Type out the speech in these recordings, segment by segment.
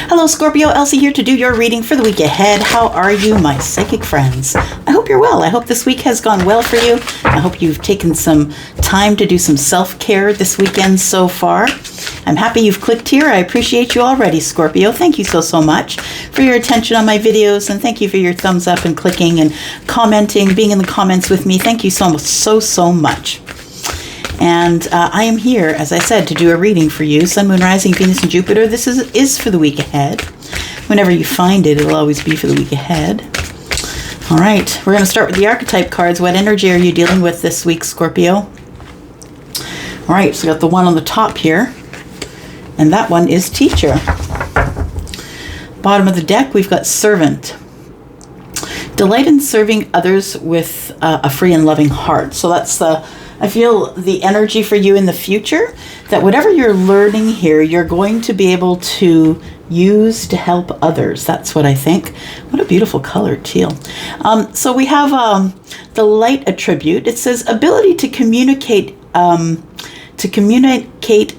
Hello Scorpio, Elsie here to do your reading for the week ahead. How are you, my psychic friends? I hope you're well. I hope this week has gone well for you. I hope you've taken some time to do some self-care this weekend so far. I'm happy you've clicked here. I appreciate you already, Scorpio. Thank you so much for your attention on my videos, and thank you for your thumbs up and clicking and commenting, being in the comments with me. Thank you so much. And I am here, as I said, to do a reading for you. Sun, Moon, Rising, Venus, and Jupiter. This is for the week ahead. Whenever you find it, it'll always be for the week ahead. All right, we're going to start with the archetype cards. What energy are you dealing with this week, Scorpio? All right, so we got the one on the top here. And that one is teacher. Bottom of the deck, we've got servant. Delight in serving others with a free and loving heart. So that's I feel the energy for you in the future, that whatever you're learning here, you're going to be able to use to help others. That's what I think. What a beautiful color, teal. So we have the light attribute. It says ability to communicate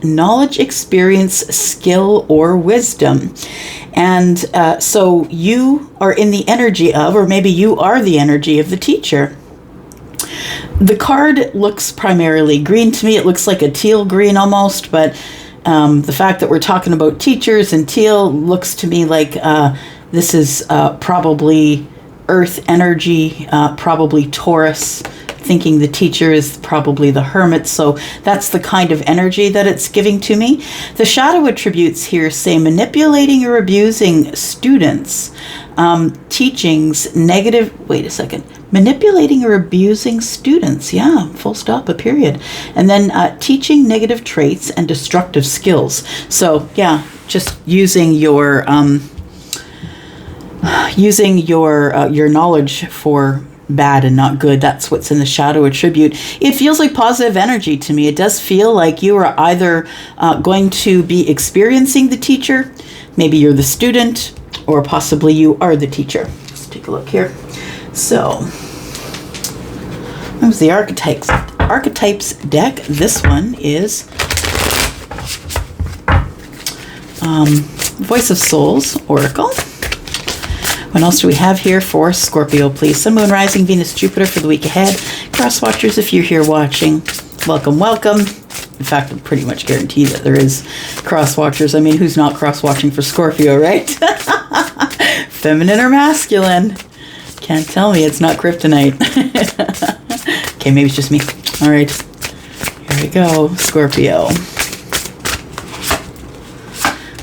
knowledge, experience, skill, or wisdom. And so you are in the energy of, or maybe you are the energy of the teacher. The card looks primarily green to me. It looks like a teal green almost, but the fact that we're talking about teachers and teal looks to me like this is probably earth energy, probably Taurus, thinking the teacher is probably the hermit. So that's the kind of energy that it's giving to me. The shadow attributes here say manipulating or abusing students, teachings, negative, wait a second, manipulating or abusing students. Yeah, full stop, a period. And then teaching negative traits and destructive skills. So yeah, just using your knowledge for bad and not good. That's what's in the shadow attribute. It feels like positive energy to me. It does feel like you are either going to be experiencing the teacher, maybe you're the student, or possibly you are the teacher. Let's take a look here. So that was the archetypes deck. This one is Voice of Souls Oracle. What else do we have here for Scorpio, please? Sun, Moon, Rising, Venus, Jupiter for the week ahead. Cross watchers, if you're here watching, welcome. In fact, I pretty much guarantee that there is cross watchers. I mean, who's not cross watching for Scorpio, right? Feminine or masculine? Can't tell me it's not kryptonite. Okay, maybe it's just me. All right, here we go, Scorpio.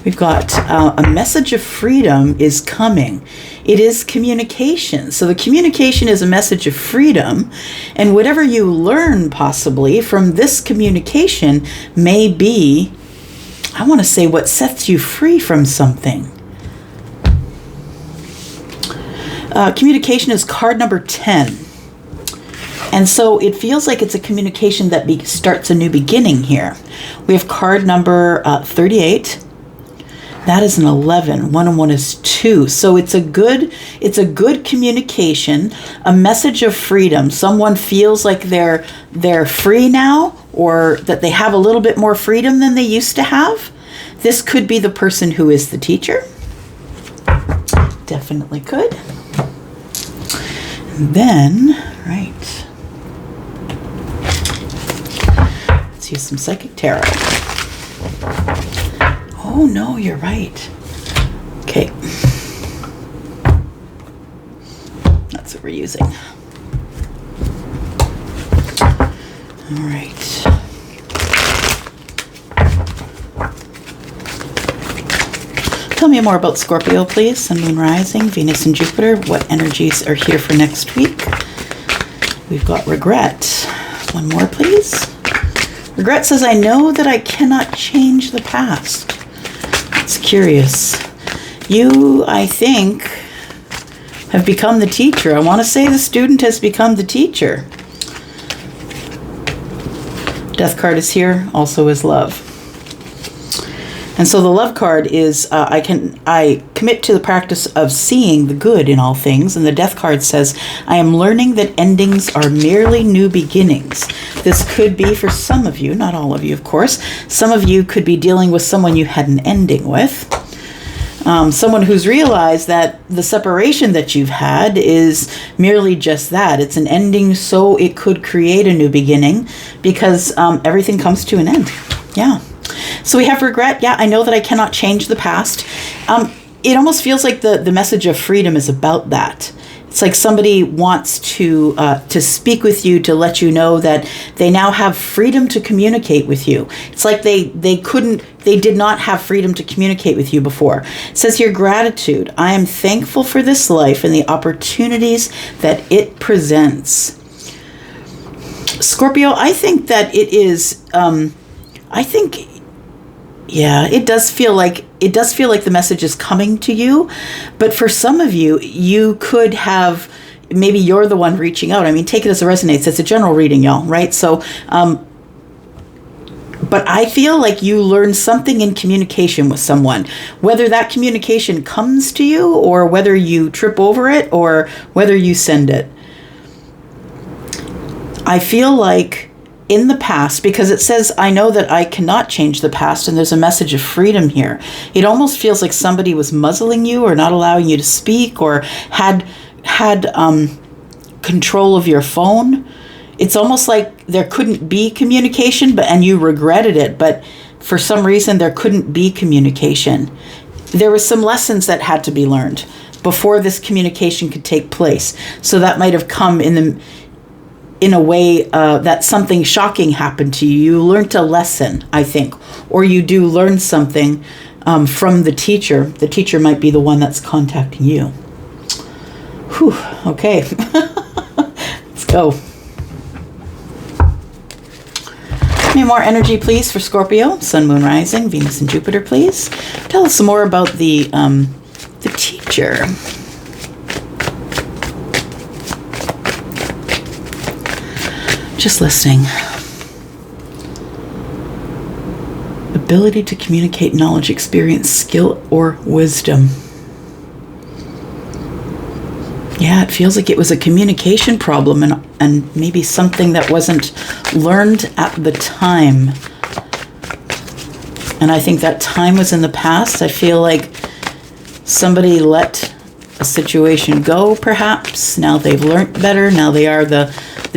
We've got a message of freedom is coming. It is communication. So the communication is a message of freedom. And whatever you learn possibly from this communication may be, I want to say, what sets you free from something. Communication is card number 10. And so it feels like it's a communication that starts a new beginning here. We have card number 38. That is an 11. 1 and 1 is 2. So it's a good communication, a message of freedom. Someone feels like they're free now, or that they have a little bit more freedom than they used to have. This could be the person who is the teacher. Definitely could. And then, right. Let's use some Psychic Tarot. Oh, no, you're right. Okay. That's what we're using. All right. Tell me more about Scorpio, please. Sun, Moon, Rising, Venus, and Jupiter. What energies are here for next week? We've got regret. One more, please. Regret says, I know that I cannot change the past. It's curious. You, I think, have become the teacher. I want to say the student has become the teacher. Death card is here, also is love. And so the love card is, I commit to the practice of seeing the good in all things. And the death card says, I am learning that endings are merely new beginnings. This could be for some of you, not all of you, of course. Some of you could be dealing with someone you had an ending with. Someone who's realized that the separation that you've had is merely just that. It's an ending so it could create a new beginning, because everything comes to an end. Yeah. So we have regret. Yeah, I know that I cannot change the past. It almost feels like the message of freedom is about that. It's like somebody wants to speak with you, to let you know that they now have freedom to communicate with you. It's like they did not have freedom to communicate with you before. It says here, gratitude. I am thankful for this life and the opportunities that it presents. Scorpio, I think that it is, yeah, it does feel like the message is coming to you, but for some of you, you could have, maybe you're the one reaching out. I mean, take it as it resonates. It's a general reading, y'all, right? So, but I feel like you learned something in communication with someone, whether that communication comes to you or whether you trip over it or whether you send it. I feel like in the past, because it says, I know that I cannot change the past, and there's a message of freedom here. It almost feels like somebody was muzzling you or not allowing you to speak, or had control of your phone. It's almost like there couldn't be communication, and you regretted it, but for some reason there couldn't be communication. There were some lessons that had to be learned before this communication could take place. So that might have come in a way that something shocking happened to you. You learned a lesson, I think, or you do learn something from the teacher. The teacher might be the one that's contacting you. Whew, okay. Let's go. Any more energy, please, for Scorpio, Sun, Moon, Rising, Venus, and Jupiter, please. Tell us some more about the teacher. Just listening. Ability to communicate knowledge, experience, skill, or wisdom. Yeah, it feels like it was a communication problem and maybe something that wasn't learned at the time. And I think that time was in the past. I feel like somebody let a situation go, perhaps. Now they've learned better. Now they are the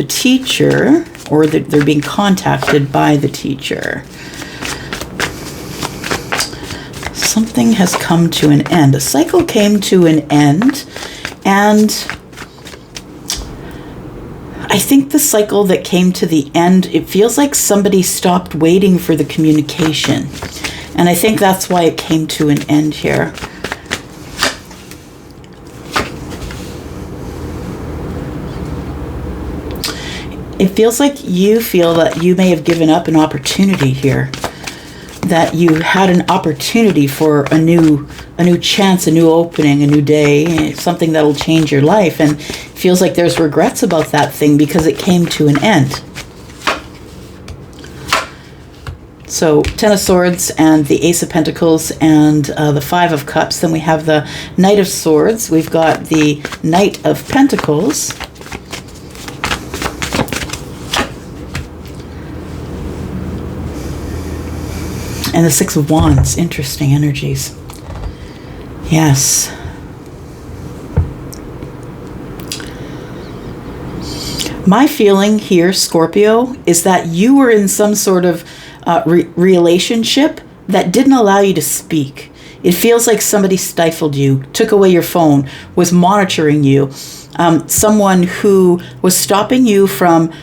teacher, or they're being contacted by the teacher. Something has come to an end. A cycle came to an end, and I think the cycle that came to the end, it feels like somebody stopped waiting for the communication. And I think that's why it came to an end here. It feels like you feel that you may have given up an opportunity here, that you had an opportunity for a new chance, a new opening, a new day, something that'll change your life, and it feels like there's regrets about that thing because it came to an end. So Ten of Swords and the Ace of Pentacles and the Five of Cups. Then we have the Knight of Swords. We've got the Knight of Pentacles. And the Six of Wands. Interesting energies. Yes. My feeling here, Scorpio, is that you were in some sort of relationship that didn't allow you to speak. It feels like somebody stifled you, took away your phone, was monitoring you. Someone who was stopping you from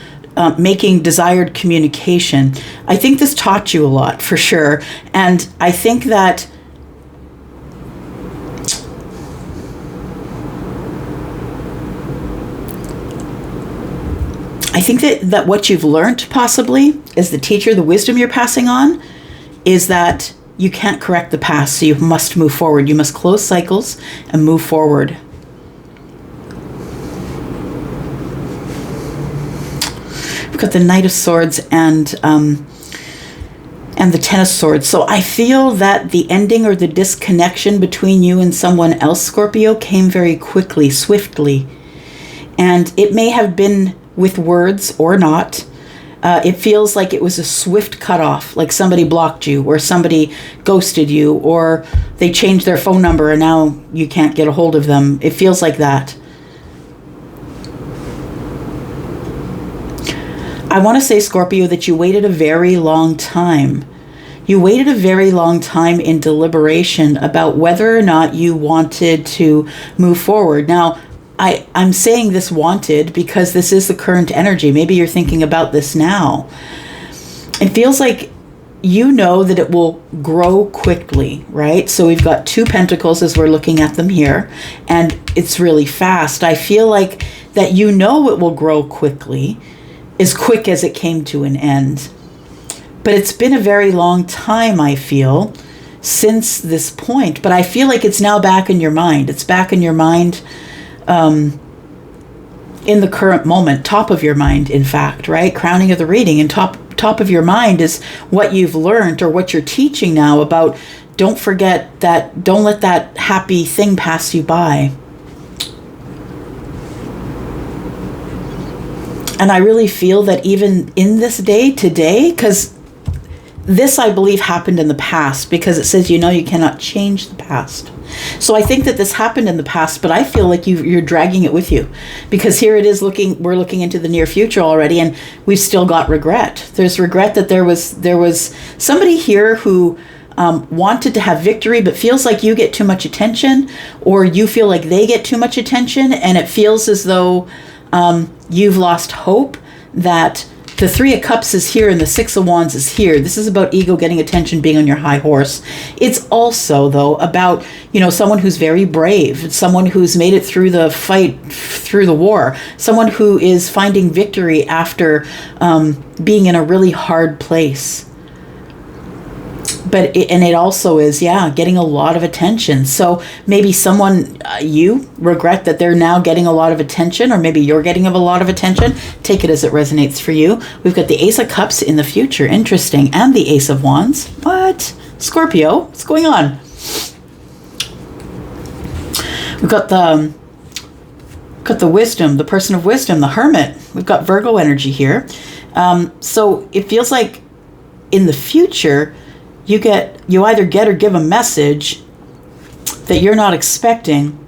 making desired communication. I think this taught you a lot, for sure. And I think that what you've learned, possibly, as the teacher, the wisdom you're passing on, is that you can't correct the past, so you must move forward. You must close cycles and move forward. We've got the Knight of Swords and the Ten of Swords. So I feel that the ending or the disconnection between you and someone else, Scorpio, came very quickly, swiftly. And it may have been with words or not. It feels like it was a swift cutoff, like somebody blocked you, or somebody ghosted you, or they changed their phone number and now you can't get a hold of them. It feels like that. I want to say, Scorpio, that you waited a very long time. You waited a very long time in deliberation about whether or not you wanted to move forward. Now, I'm saying this wanted because this is the current energy. Maybe you're thinking about this now. It feels like you know that it will grow quickly, right? So we've got 2 pentacles as we're looking at them here, and it's really fast. I feel like that you know it will grow quickly, as quick as it came to an end. But it's been a very long time, I feel, since this point. But I feel like it's now back in your mind. It's back in your mind, in the current moment, top of your mind, in fact, right? Crowning of the reading, and top of your mind is what you've learned or what you're teaching now about don't forget that, don't let that happy thing pass you by. And I really feel that even in this day, today, because this, I believe, happened in the past, because it says, you cannot change the past. So I think that this happened in the past, but I feel like you're dragging it with you, because here it is we're looking into the near future already, and we've still got regret. There's regret that there was somebody here who wanted to have victory, but feels like you get too much attention, or you feel like they get too much attention, and it feels as though you've lost hope that the 3 of Cups is here and the 6 of Wands is here. This is about ego getting attention, being on your high horse. It's also, though, about, someone who's very brave, someone who's made it through the fight, through the war, someone who is finding victory after being in a really hard place. But it also is, getting a lot of attention. So maybe someone, you regret that they're now getting a lot of attention, or maybe you're getting a lot of attention. Take it as it resonates for you. We've got the Ace of Cups in the future. Interesting. And the Ace of Wands. What? Scorpio, what's going on? We've got the wisdom, the person of wisdom, the hermit. We've got Virgo energy here. So it feels like in the future, you either get or give a message that you're not expecting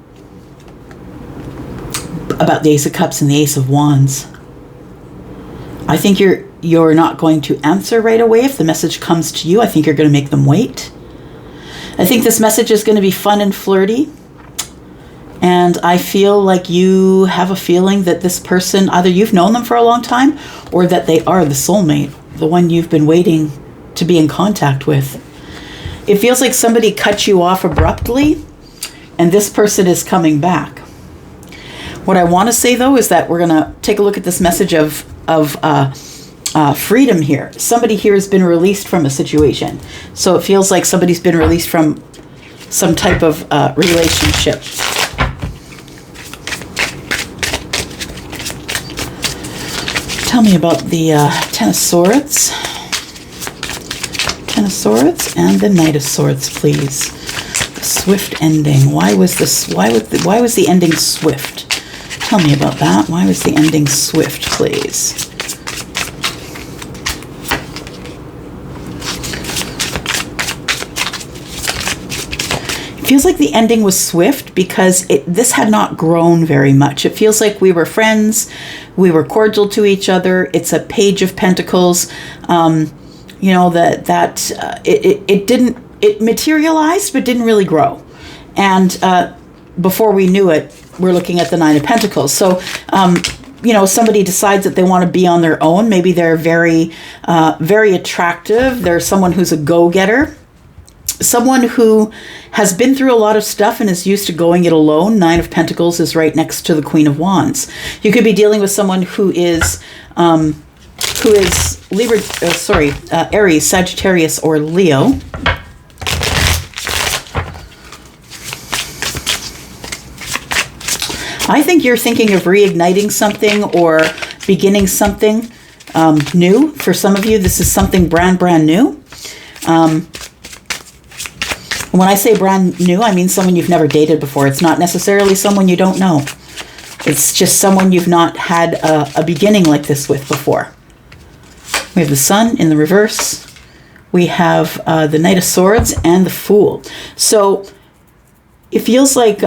about the Ace of Cups and the Ace of Wands. I think you're not going to answer right away if the message comes to you. I think you're going to make them wait. I think this message is going to be fun and flirty. And I feel like you have a feeling that this person, either you've known them for a long time, or that they are the soulmate, the one you've been waiting to be in contact with. It feels like somebody cut you off abruptly, and this person is coming back. What I want to say, though, is that we're going to take a look at this message of freedom here. Somebody here has been released from a situation. So it feels like somebody's been released from some type of relationship. Tell me about the Ten of Swords. Ten of Swords and the Knight of Swords, please. The swift ending. Why was the ending swift? Tell me about that. Why was the ending swift, please? It feels like the ending was swift because this had not grown very much. It feels like we were friends, we were cordial to each other. It's a Page of Pentacles. It materialized but didn't really grow. And before we knew it, we're looking at the Nine of Pentacles. So, somebody decides that they want to be on their own. Maybe they're very, very attractive. They're someone who's a go-getter. Someone who has been through a lot of stuff and is used to going it alone. Nine of Pentacles is right next to the Queen of Wands. You could be dealing with someone who is Aries, Sagittarius, or Leo. I think you're thinking of reigniting something or beginning something new. For some of you, this is something brand new. When I say brand new, I mean someone you've never dated before. It's not necessarily someone you don't know. It's just someone you've not had a beginning like this with before. We have the Sun in the reverse. We have the Knight of Swords and the Fool. So it feels like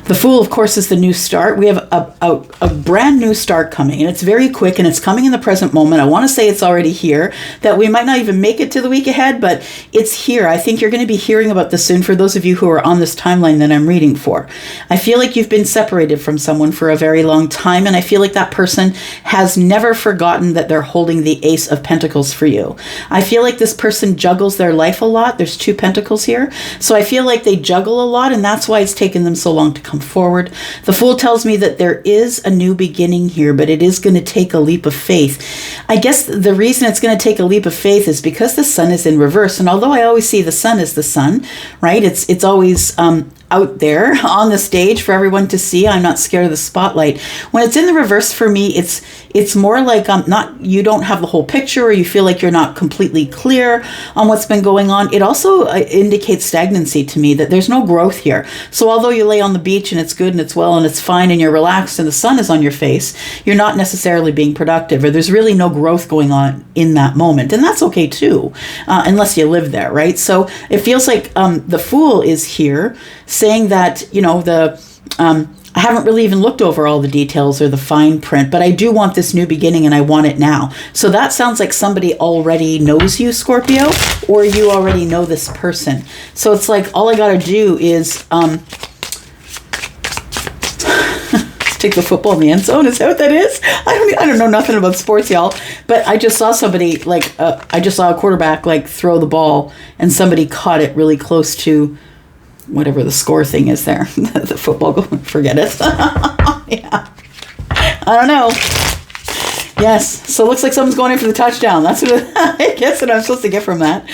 the Fool, of course, is the new start. We have a brand new start coming, and it's very quick, and it's coming in the present moment. I want to say it's already here, that we might not even make it to the week ahead, but it's here. I think you're going to be hearing about this soon for those of you who are on this timeline that I'm reading for. I feel like you've been separated from someone for a very long time, and I feel like that person has never forgotten that they're holding the Ace of Pentacles for you. I feel like this person juggles their life a lot. There's 2 pentacles here. So I feel like they juggle a lot, and that's why it's taken them so long to come forward. The Fool tells me that there is a new beginning here, but it is going to take a leap of faith. I guess the reason it's going to take a leap of faith is because the Sun is in reverse. And although I always see the Sun as the Sun, right? It's always out there on the stage for everyone to see. I'm not scared of the spotlight. When it's in the reverse for me, it's more like not you don't have the whole picture, or you feel like you're not completely clear on what's been going on. It also indicates stagnancy to me, that there's no growth here. So although you lay on the beach and it's good and it's well and it's fine and you're relaxed and the sun is on your face, you're not necessarily being productive, or there's really no growth going on in that moment. And that's okay too, unless you live there, right? So it feels like the Fool is here, saying that, I haven't really even looked over all the details or the fine print, but I do want this new beginning and I want it now. So that sounds like somebody already knows you, Scorpio, or you already know this person. So it's like all I got to do is take the football in the end zone. Is that what that is? I don't know nothing about sports, y'all. But I just saw somebody, I just saw a quarterback throw the ball, and somebody caught it really close to whatever the score thing is there. The football goal, forget it. Yeah. I don't know. Yes. So it looks like someone's going in for the touchdown. That's what I guess what I'm supposed to get from that.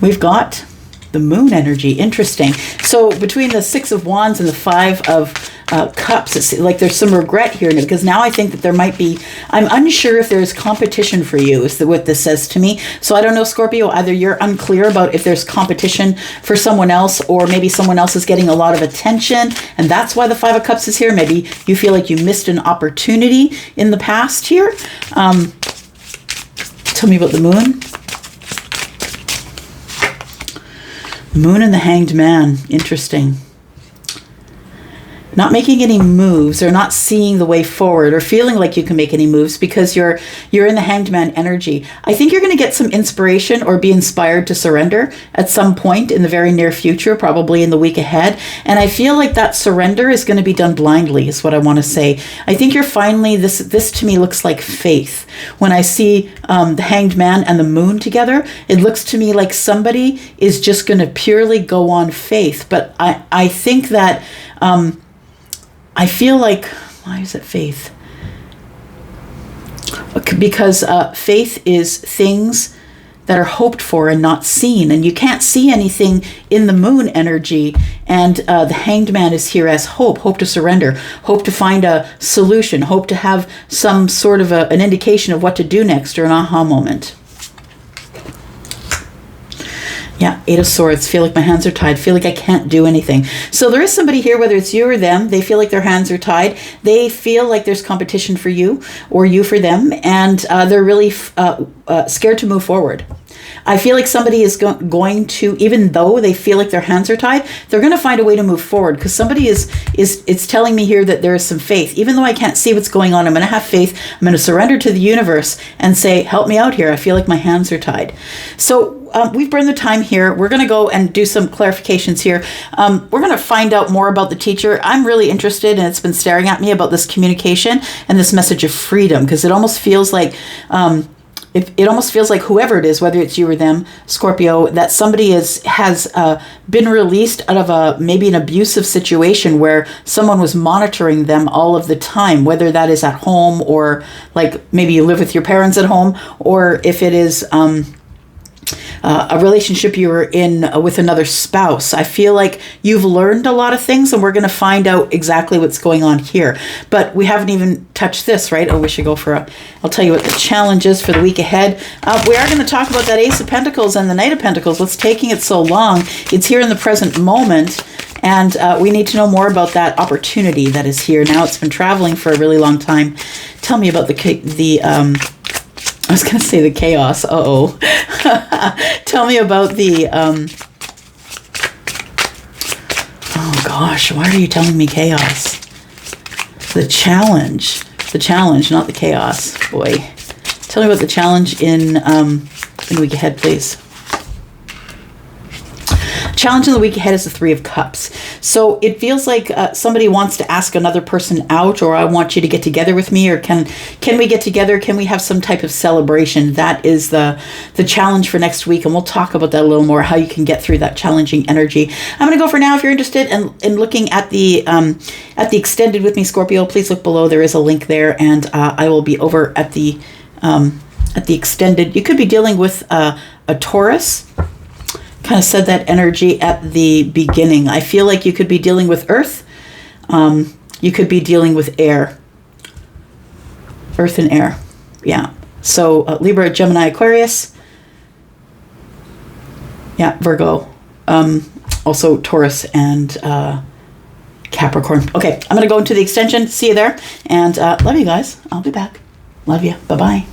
We've got the Moon energy. Interesting. So between the 6 of Wands and the 5 of Cups, it's like there's some regret here, because now I think that there might be, I'm unsure if there's competition for you, is what this says to me. So I don't know, Scorpio, either you're unclear about if there's competition for someone else, or maybe someone else is getting a lot of attention, and that's why the 5 of Cups is here. Maybe you feel like you missed an opportunity in the past here. Tell me about the Moon. The Moon and the Hanged Man. Interesting. Not making any moves, or not seeing the way forward, or feeling like you can make any moves because you're in the Hanged Man energy. I think you're going to get some inspiration or be inspired to surrender at some point in the very near future, probably in the week ahead. And I feel like that surrender is going to be done blindly, is what I want to say. I think you're finally, this to me looks like faith. When I see the Hanged Man and the Moon together, it looks to me like somebody is just going to purely go on faith. But I think that I feel like, why is it faith? Because faith is things that are hoped for and not seen. And you can't see anything in the Moon energy. And the Hanged Man is here as hope to surrender, hope to find a solution, hope to have some sort of an indication of what to do next, or an aha moment. Yeah, 8 of Swords. Feel like my hands are tied. Feel like I can't do anything. So there is somebody here, whether it's you or them, they feel like their hands are tied. They feel like there's competition for you, or you for them, and they're really scared to move forward. I feel like somebody is going to, even though they feel like their hands are tied, they're going to find a way to move forward, because somebody it's telling me here that there is some faith. Even though I can't see what's going on, I'm going to have faith. I'm going to surrender to the universe and say, help me out here. I feel like my hands are tied. So we've burned the time here. We're going to go and do some clarifications here. We're going to find out more about the teacher. I'm really interested, and it's been staring at me, about this communication and this message of freedom, because it almost feels like it almost feels like whoever it is, whether it's you or them, Scorpio, that somebody has been released out of maybe an abusive situation where someone was monitoring them all of the time, whether that is at home, or like maybe you live with your parents at home, or if it is a relationship you were in with another spouse. I feel like you've learned a lot of things, and we're going to find out exactly what's going on here. But we haven't even touched this, right? Oh, we should go for I'll tell you what the challenge is for the week ahead. We are going to talk about that Ace of Pentacles and the Knight of Pentacles. What's taking it so long? It's here in the present moment. And we need to know more about that opportunity that is here. Now it's been traveling for a really long time. Tell me about I was going to say the chaos. Uh-oh. Tell me about the... oh, gosh. Why are you telling me chaos? The challenge. The challenge, not the chaos. Boy. Tell me about the challenge in the week ahead, please. Challenge in the week ahead is the Three of Cups. So it feels like somebody wants to ask another person out, or I want you to get together with me, or can we get together? Can we have some type of celebration? That is the challenge for next week, and we'll talk about that a little more, how you can get through that challenging energy. I'm going to go for now. If you're interested in looking at the extended with me, Scorpio, please look below. There is a link there, and I will be over at the extended. You could be dealing with a Taurus. Kind of said that energy at the beginning. I feel like you could be dealing with earth. You could be dealing with air. Earth and air. Yeah. So Libra, Gemini, Aquarius. Yeah, Virgo. Also Taurus and Capricorn. Okay, I'm going to go into the extension. See you there. And love you guys. I'll be back. Love you. Bye-bye.